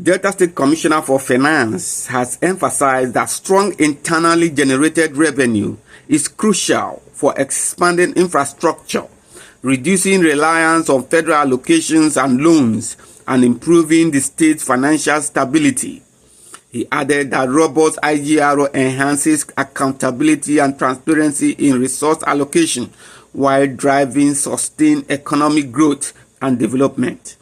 Delta State Commissioner for Finance has emphasized that strong internally generated revenue is crucial for expanding infrastructure, reducing reliance on federal allocations and loans, and improving the state's financial stability. He added that robust IGR enhances accountability and transparency in resource allocation while driving sustained economic growth and development.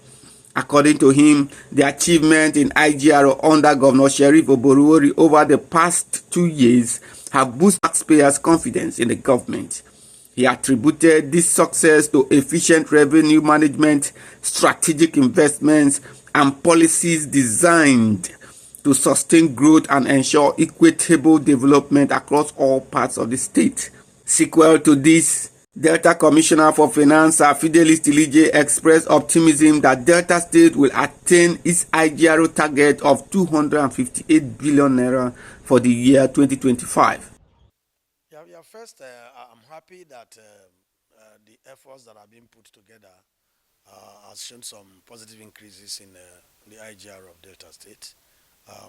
According to him, the achievement in IGR under Governor Sheriff Oborowori over the past 2 years have boosted taxpayers' confidence in the government. He attributed this success to efficient revenue management, strategic investments, and policies designed to sustain growth and ensure equitable development across all parts of the state. Sequel to this, Delta Commissioner for Finance Fidelis Tilije expressed optimism that Delta State will attain its IGR target of 258 billion naira for the year 2025. First, I'm happy that the efforts that have been put together has shown some positive increases in the IGR of Delta State,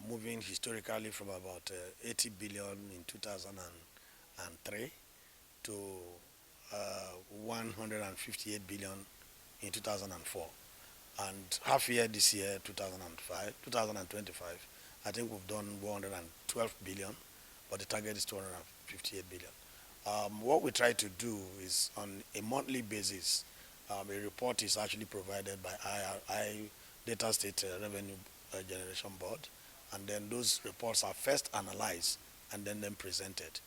moving historically from about 80 billion in 2003 to 158 billion in 2004. And half year this year, 2025, I think we've done 112 billion, but the target is 258 billion. What we try to do is on a monthly basis, a report is actually provided by Delta State Revenue Generation Board, and then those reports are first analyzed and then presented.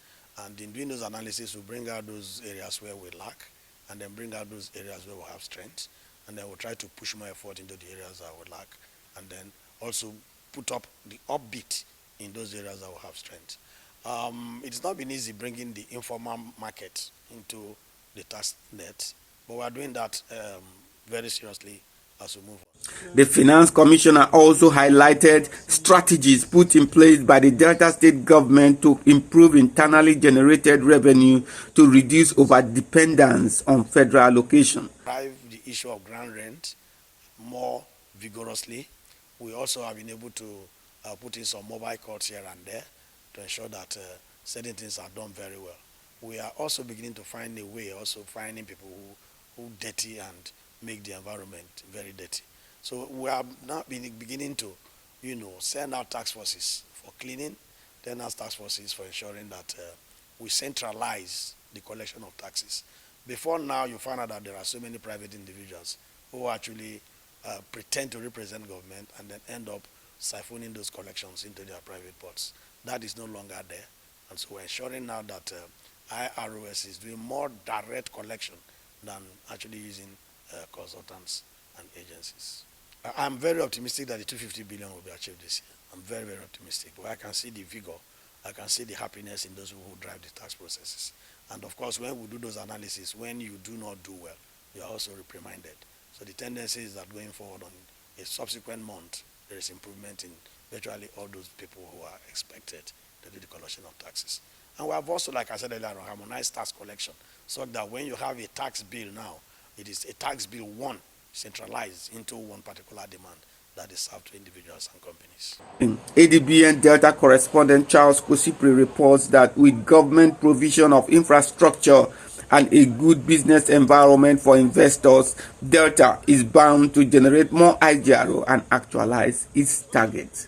And in doing those analyses, we bring out those areas where we lack, and then bring out those areas where we have strength, and then we'll try to push more effort into the areas that we lack, and then also put up the upbeat in those areas that we have strength. It's not been easy bringing the informal market into the tax net, but we're doing that very seriously as we move on. The Finance Commissioner also highlighted strategies put in place by the Delta State government to improve internally generated revenue to reduce overdependence on federal allocation. Drive the issue of ground rent more vigorously. We also have been able to put in some mobile courts here and there to ensure that certain things are done very well. We are also beginning to find a way, also finding people who dirty and make the environment very dirty. So we are now beginning to, send out task forces for cleaning, then as task forces for ensuring that we centralize the collection of taxes. Before now, you find out that there are so many private individuals who actually pretend to represent government and then end up siphoning those collections into their private pots. That is no longer there. And so we're ensuring now that IROS is doing more direct collection than actually using consultants and agencies. I'm very optimistic that the 250 billion will be achieved this year. I'm very, very optimistic. But I can see the vigor, I can see the happiness in those who drive the tax processes. And of course, when we do those analyses, when you do not do well, you are also reprimanded. So the tendency is that going forward on a subsequent month, there is improvement in virtually all those people who are expected to do the collection of taxes. And we have also, like I said earlier, harmonized tax collection, so that when you have a tax bill now, it is a tax bill one centralized into one particular demand that is served to individuals and companies. ADBN Delta correspondent Charles Kosipri reports that with government provision of infrastructure and a good business environment for investors, Delta is bound to generate more IGR and actualize its target.